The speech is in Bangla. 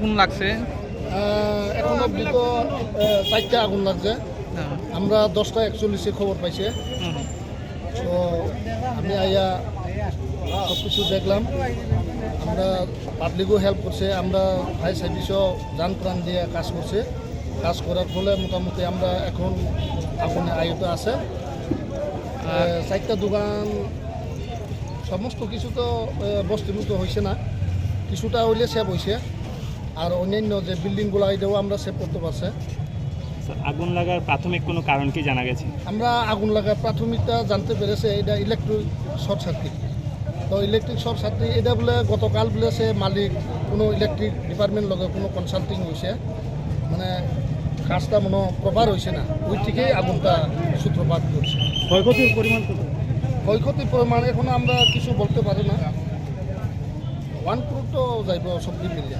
আগুন লাগছে? এখন অব্দি তো 4টা আগুন লাগছে। আমরা 10:41 খবর পাইছে। তো আমি আইয়া সব কিছু দেখলাম। আমরা পাবলিকও হেল্প করছে, আমরা ফায়ার সার্ভিসও যান প্রাণ দিয়ে কাজ করছে। কাজ করার ফলে মোটামুটি আমরা এখন আগুনে আয়ত আছে। 4টা দোকান সমস্ত কিছু তো বস্তুভূত হয়েছে না, কিছুটা হইলে সেভ হয়েছে। আর অন্যান্য যে বিল্ডিংগুলো এটাও আমরা সেভ করতে পারছি। আগুন লাগার প্রাথমিক কোনো কারণ কি জানা গেছে? আমরা আগুন লাগার প্রাথমিকটা জানতে পেরেছে এটা ইলেকট্রিক শর্ট সার্কিট। তো ইলেকট্রিক শর্ট সার্কিট এটা বলে গতকাল বলে সে মালিক কোনো ইলেকট্রিক ডিপার্টমেন্ট লগে কোনো কনসাল্টিং হয়েছে, মানে কাজটা মনে প্রপার হয়েছে না, ওই থেকেই আগুনটা সূত্রপাত করছে। ক্ষয়ক্ষতির পরিমাণ কত? ক্ষয়ক্ষতির পরিমাণ এখনো আমরা কিছু বলতে পারি না। 1 crore তো যাইব সব মিলিয়ে।